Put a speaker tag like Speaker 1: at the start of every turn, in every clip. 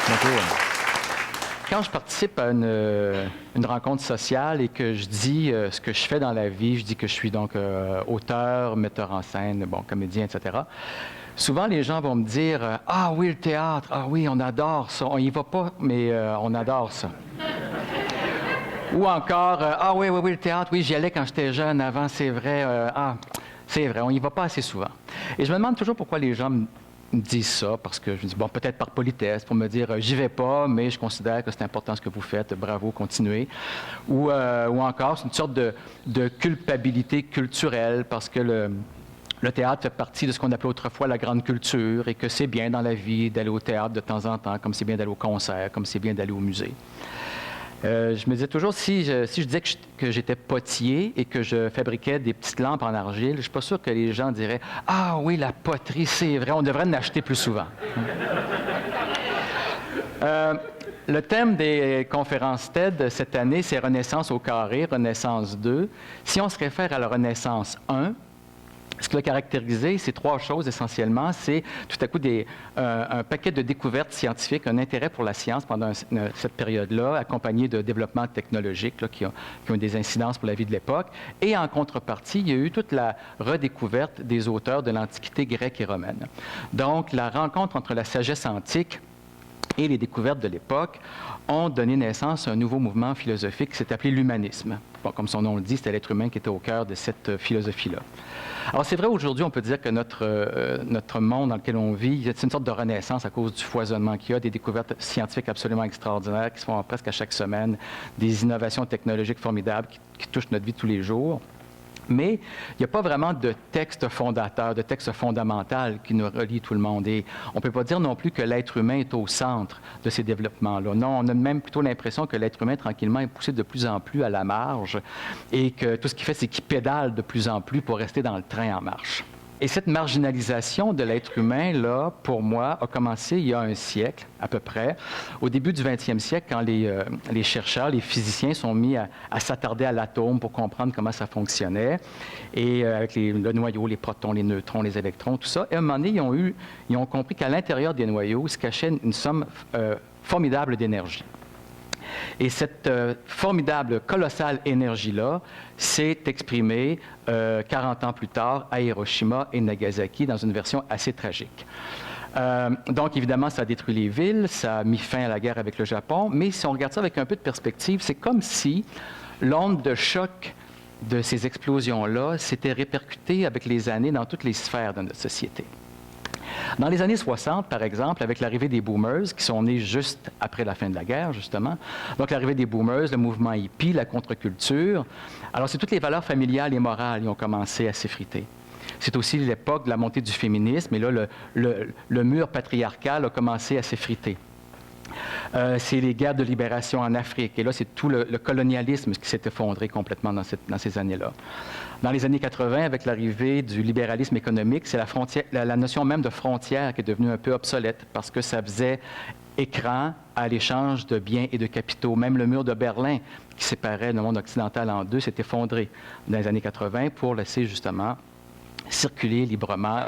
Speaker 1: Bonjour. Quand je participe à une rencontre sociale et que je dis ce que je fais dans la vie, je dis que je suis donc auteur, metteur en scène, bon, comédien, etc. Souvent, les gens vont me dire Ah oui, le théâtre, ah oui, on adore ça. On y va pas, mais on adore ça. Ou encore Ah oui, oui, oui, le théâtre, oui, j'y allais quand j'étais jeune avant, c'est vrai. C'est vrai, on y va pas assez souvent. Et je me demande toujours pourquoi les gens me disent ça, parce que je me dis, bon, peut-être par politesse, pour me dire, j'y vais pas, mais je considère que c'est important ce que vous faites, bravo, continuez. Ou encore, c'est une sorte de culpabilité culturelle, parce que le théâtre fait partie de ce qu'on appelait autrefois la grande culture, et que c'est bien dans la vie d'aller au théâtre de temps en temps, comme c'est bien d'aller au concert, comme c'est bien d'aller au musée. Je me disais toujours, si je disais que j'étais potier et que je fabriquais des petites lampes en argile, je ne suis pas sûr que les gens diraient « Ah oui, la poterie, c'est vrai, on devrait en acheter plus souvent. » Le thème des conférences TED cette année, c'est Renaissance au carré, Renaissance 2. Si on se réfère à la Renaissance 1, ce qui l'a caractérisé, c'est trois choses essentiellement. C'est tout à coup un paquet de découvertes scientifiques, un intérêt pour la science pendant cette période-là, accompagné de développements technologiques là, qui ont des incidences pour la vie de l'époque. Et en contrepartie, il y a eu toute la redécouverte des auteurs de l'Antiquité grecque et romaine. Donc, la rencontre entre la sagesse antique et les découvertes de l'époque ont donné naissance à un nouveau mouvement philosophique qui s'est appelé l'humanisme. Bon, comme son nom le dit, c'était l'être humain qui était au cœur de cette philosophie-là. Alors, c'est vrai, aujourd'hui, on peut dire que notre monde dans lequel on vit, c'est une sorte de renaissance à cause du foisonnement qu'il y a, des découvertes scientifiques absolument extraordinaires qui se font presque à chaque semaine, des innovations technologiques formidables qui touchent notre vie tous les jours. Mais il n'y a pas vraiment de texte fondateur, de texte fondamental qui nous relie tout le monde. Et on ne peut pas dire non plus que l'être humain est au centre de ces développements-là. Non, on a même plutôt l'impression que l'être humain, tranquillement, est poussé de plus en plus à la marge et que tout ce qu'il fait, c'est qu'il pédale de plus en plus pour rester dans le train en marche. Et cette marginalisation de l'être humain, là, pour moi, a commencé il y a un siècle, à peu près, au début du 20e siècle, quand les chercheurs, les physiciens sont mis à s'attarder à l'atome pour comprendre comment ça fonctionnait, et avec le noyau, les protons, les neutrons, les électrons, tout ça. Et à un moment donné, ils ont compris qu'à l'intérieur des noyaux se cachait une somme formidable d'énergie. Et cette formidable, colossale énergie-là s'est exprimée 40 ans plus tard à Hiroshima et Nagasaki dans une version assez tragique. Donc, évidemment, ça a détruit les villes, ça a mis fin à la guerre avec le Japon, mais si on regarde ça avec un peu de perspective, c'est comme si l'onde de choc de ces explosions-là s'était répercutée avec les années dans toutes les sphères de notre société. Dans les années 60, par exemple, avec l'arrivée des boomers, qui sont nés juste après la fin de la guerre, justement, donc l'arrivée des boomers, le mouvement hippie, la contre-culture, alors c'est toutes les valeurs familiales et morales qui ont commencé à s'effriter. C'est aussi l'époque de la montée du féminisme, et là, le mur patriarcal a commencé à s'effriter. C'est les guerres de libération en Afrique. Et là, c'est tout le colonialisme qui s'est effondré complètement dans ces années-là. Dans les années 80, avec l'arrivée du libéralisme économique, c'est la notion même de frontière qui est devenue un peu obsolète parce que ça faisait écran à l'échange de biens et de capitaux. Même le mur de Berlin, qui séparait le monde occidental en deux, s'est effondré dans les années 80 pour laisser justement circuler librement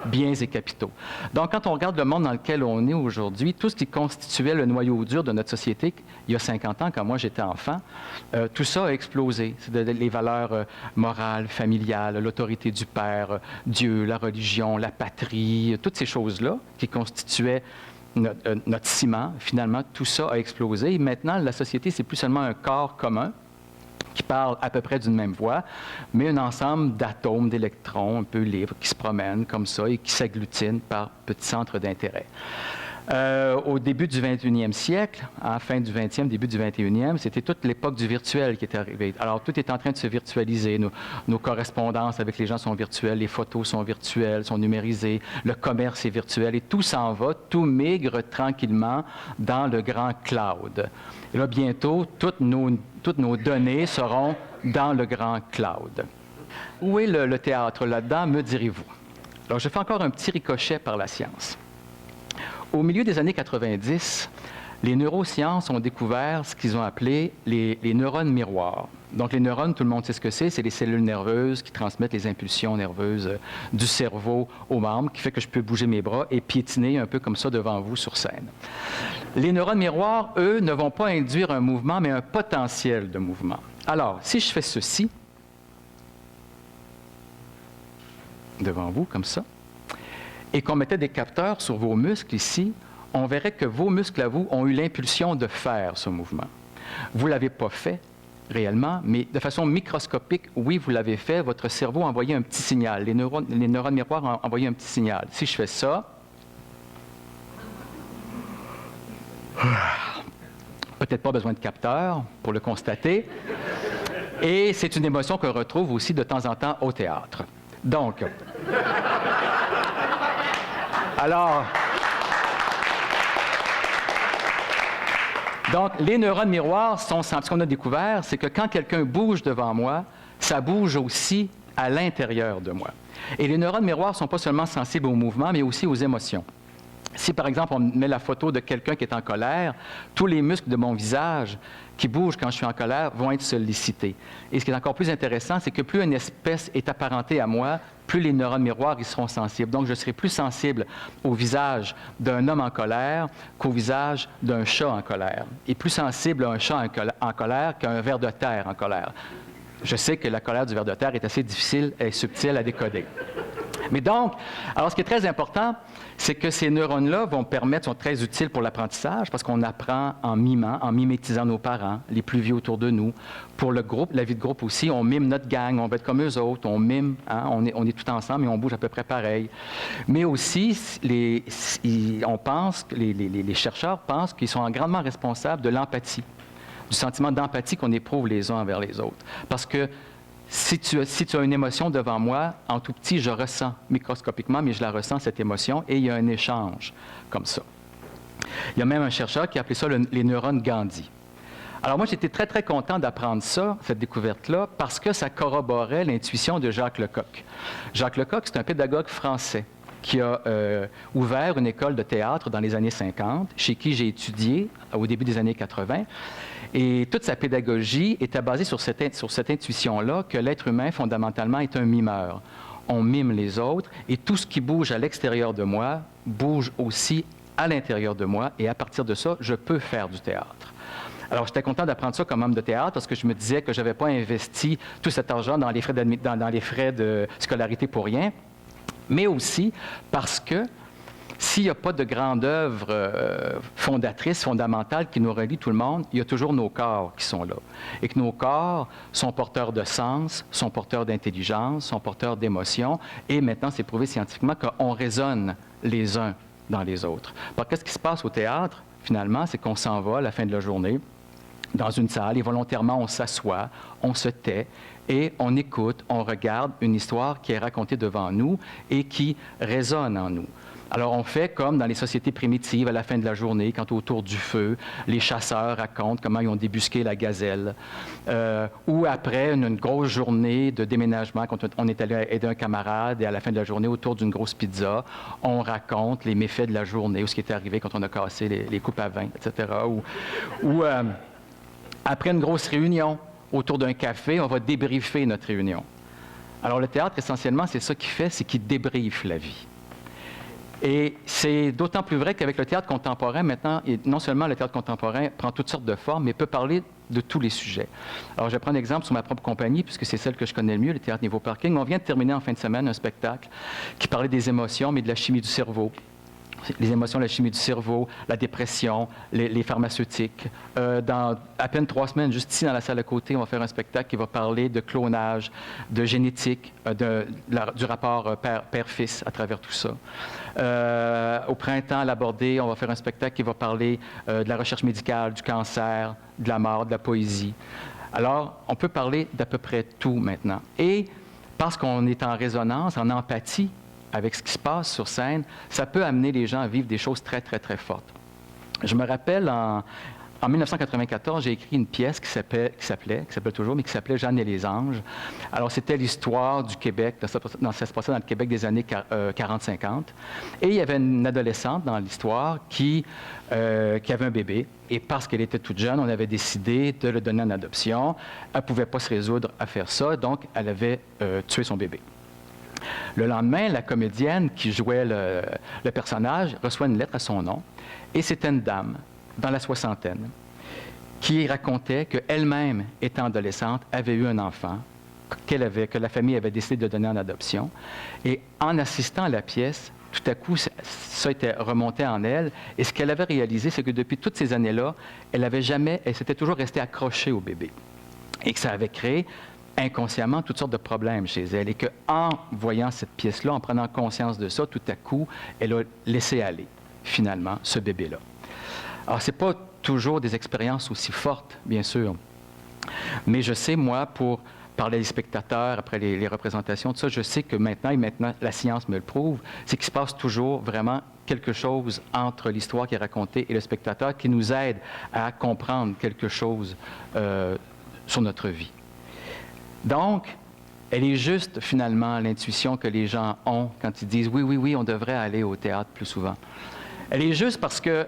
Speaker 1: biens et capitaux. Donc, quand on regarde le monde dans lequel on est aujourd'hui, tout ce qui constituait le noyau dur de notre société, il y a 50 ans, quand moi j'étais enfant, tout ça a explosé. C'est les valeurs morales, familiales, l'autorité du père, Dieu, la religion, la patrie, toutes ces choses-là qui constituaient notre ciment, finalement, tout ça a explosé. Et maintenant, la société, c'est plus seulement un corps commun, qui parlent à peu près d'une même voix, mais un ensemble d'atomes, d'électrons un peu libres qui se promènent comme ça et qui s'agglutinent par petits centres d'intérêt. Au début du 21e siècle, à la fin du 20e, début du 21e, c'était toute l'époque du virtuel qui était arrivée. Alors, tout est en train de se virtualiser. Nos correspondances avec les gens sont virtuelles, les photos sont virtuelles, sont numérisées, le commerce est virtuel et tout s'en va, tout migre tranquillement dans le grand cloud. Et là, bientôt, toutes nos données seront dans le grand cloud. Où est le théâtre là-dedans, me direz-vous? Alors, je fais encore un petit ricochet par la science. Au milieu des années 90, les neurosciences ont découvert ce qu'ils ont appelé les neurones miroirs. Donc, les neurones, tout le monde sait ce que c'est les cellules nerveuses qui transmettent les impulsions nerveuses du cerveau aux membres, qui fait que je peux bouger mes bras et piétiner un peu comme ça devant vous sur scène. Les neurones miroirs, eux, ne vont pas induire un mouvement, mais un potentiel de mouvement. Alors, si je fais ceci, devant vous, comme ça, et qu'on mettait des capteurs sur vos muscles ici, on verrait que vos muscles à vous ont eu l'impulsion de faire ce mouvement. Vous ne l'avez pas fait réellement, mais de façon microscopique, oui, vous l'avez fait, votre cerveau a envoyé un petit signal. Les neurones miroirs ont envoyé un petit signal. Si je fais ça, peut-être pas besoin de capteurs pour le constater, et c'est une émotion qu'on retrouve aussi de temps en temps au théâtre. Donc, alors, les neurones miroirs ce qu'on a découvert, c'est que quand quelqu'un bouge devant moi, ça bouge aussi à l'intérieur de moi. Et les neurones miroirs ne sont pas seulement sensibles au mouvement, mais aussi aux émotions. Si, par exemple, on met la photo de quelqu'un qui est en colère, tous les muscles de mon visage qui bougent quand je suis en colère vont être sollicités. Et ce qui est encore plus intéressant, c'est que plus une espèce est apparentée à moi, plus les neurones miroirs y seront sensibles. Donc, je serai plus sensible au visage d'un homme en colère qu'au visage d'un chat en colère. Et plus sensible à un chat en colère qu'à un ver de terre en colère. Je sais que la colère du ver de terre est assez difficile et subtile à décoder. Mais donc, alors ce qui est très important, c'est que ces neurones-là sont très utiles pour l'apprentissage parce qu'on apprend en mimant, en mimétisant nos parents, les plus vieux autour de nous. Pour le groupe, la vie de groupe aussi, on mime notre gang, on va être comme eux autres, on mime, hein, on est tout ensemble et on bouge à peu près pareil. Mais aussi, les chercheurs pensent qu'ils sont grandement responsables de l'empathie, du sentiment d'empathie qu'on éprouve les uns envers les autres. Parce que si tu as une émotion devant moi, en tout petit, je ressens microscopiquement, mais je la ressens, cette émotion, et il y a un échange comme ça. Il y a même un chercheur qui a appelé ça les neurones Gandhi. Alors moi, j'étais très, très content d'apprendre ça, cette découverte-là, parce que ça corroborait l'intuition de Jacques Lecoq. Jacques Lecoq, c'est un pédagogue français qui a ouvert une école de théâtre dans les années 50, chez qui j'ai étudié au début des années 80. Et toute sa pédagogie était basée sur cette intuition-là que l'être humain, fondamentalement, est un mimeur. On mime les autres et tout ce qui bouge à l'extérieur de moi bouge aussi à l'intérieur de moi et à partir de ça, je peux faire du théâtre. Alors, j'étais content d'apprendre ça comme homme de théâtre parce que je me disais que je n'avais pas investi tout cet argent dans les frais de scolarité pour rien, mais aussi parce que s'il n'y a pas de grande œuvre fondatrice, fondamentale qui nous relie tout le monde, il y a toujours nos corps qui sont là. Et que nos corps sont porteurs de sens, sont porteurs d'intelligence, sont porteurs d'émotions. Et maintenant, c'est prouvé scientifiquement qu'on résonne les uns dans les autres. Alors, qu'est-ce qui se passe au théâtre, finalement? C'est qu'on s'en va à la fin de la journée dans une salle et volontairement, on s'assoit, on se tait et on écoute, on regarde une histoire qui est racontée devant nous et qui résonne en nous. Alors, on fait comme dans les sociétés primitives, à la fin de la journée, quand autour du feu, les chasseurs racontent comment ils ont débusqué la gazelle. Ou après une grosse journée de déménagement, quand on est allé aider un camarade, et à la fin de la journée, autour d'une grosse pizza, on raconte les méfaits de la journée, ou ce qui est arrivé quand on a cassé les coupes à vin, etc. Ou après une grosse réunion, autour d'un café, on va débriefer notre réunion. Alors, le théâtre, essentiellement, c'est ça qu'il fait, c'est qu'il débriefe la vie. Et c'est d'autant plus vrai qu'avec le théâtre contemporain, maintenant, et non seulement le théâtre contemporain prend toutes sortes de formes, mais peut parler de tous les sujets. Alors, je vais prendre un exemple sur ma propre compagnie, puisque c'est celle que je connais le mieux, le Théâtre Niveau Parking. On vient de terminer en fin de semaine un spectacle qui parlait des émotions, mais de la chimie du cerveau. Les émotions, la chimie du cerveau, la dépression, les pharmaceutiques. Dans à peine 3 semaines, juste ici dans la salle à côté, on va faire un spectacle qui va parler de clonage, de génétique, du rapport père-fils à travers tout ça. Au printemps, à l'Abordé, on va faire un spectacle qui va parler de la recherche médicale, du cancer, de la mort, de la poésie. Alors, on peut parler d'à peu près tout maintenant. Et parce qu'on est en résonance, en empathie, avec ce qui se passe sur scène, ça peut amener les gens à vivre des choses très, très, très fortes. Je me rappelle, en 1994, j'ai écrit une pièce qui s'appelle toujours, mais qui s'appelait Jeanne et les anges. Alors, c'était l'histoire du Québec, ça se passait dans le Québec des années 40-50. Et il y avait une adolescente dans l'histoire qui avait un bébé. Et parce qu'elle était toute jeune, on avait décidé de le donner en adoption. Elle ne pouvait pas se résoudre à faire ça, donc elle avait tué son bébé. Le lendemain, la comédienne qui jouait le personnage reçoit une lettre à son nom. Et c'était une dame dans la soixantaine, qui racontait qu'elle-même, étant adolescente, avait eu un enfant que la famille avait décidé de donner en adoption. Et en assistant à la pièce, tout à coup, ça était remonté en elle. Et ce qu'elle avait réalisé, c'est que depuis toutes ces années-là, elle s'était toujours restée accrochée au bébé. Et que ça avait créé inconsciemment toutes sortes de problèmes chez elle. Et qu'en voyant cette pièce-là, en prenant conscience de ça, tout à coup, elle a laissé aller, finalement, ce bébé-là. Alors, ce n'est pas toujours des expériences aussi fortes, bien sûr. Mais je sais, moi, pour parler des spectateurs, après les représentations, tout ça, je sais que maintenant, et maintenant la science me le prouve, c'est qu'il se passe toujours vraiment quelque chose entre l'histoire qui est racontée et le spectateur qui nous aide à comprendre quelque chose sur notre vie. Donc, elle est juste, finalement, l'intuition que les gens ont quand ils disent « oui, on devrait aller au théâtre plus souvent ». Elle est juste parce que,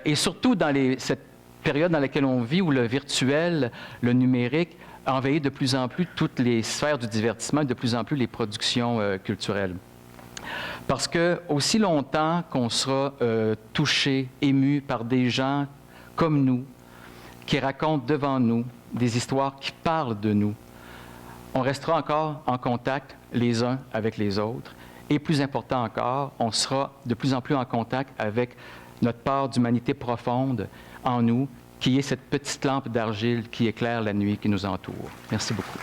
Speaker 1: et surtout dans cette période dans laquelle on vit, où le virtuel, le numérique, envahit de plus en plus toutes les sphères du divertissement et de plus en plus les productions culturelles. Parce que aussi longtemps qu'on sera touché, ému par des gens comme nous, qui racontent devant nous des histoires qui parlent de nous, on restera encore en contact les uns avec les autres. Et plus important encore, on sera de plus en plus en contact avec notre part d'humanité profonde en nous, qui est cette petite lampe d'argile qui éclaire la nuit qui nous entoure. Merci beaucoup.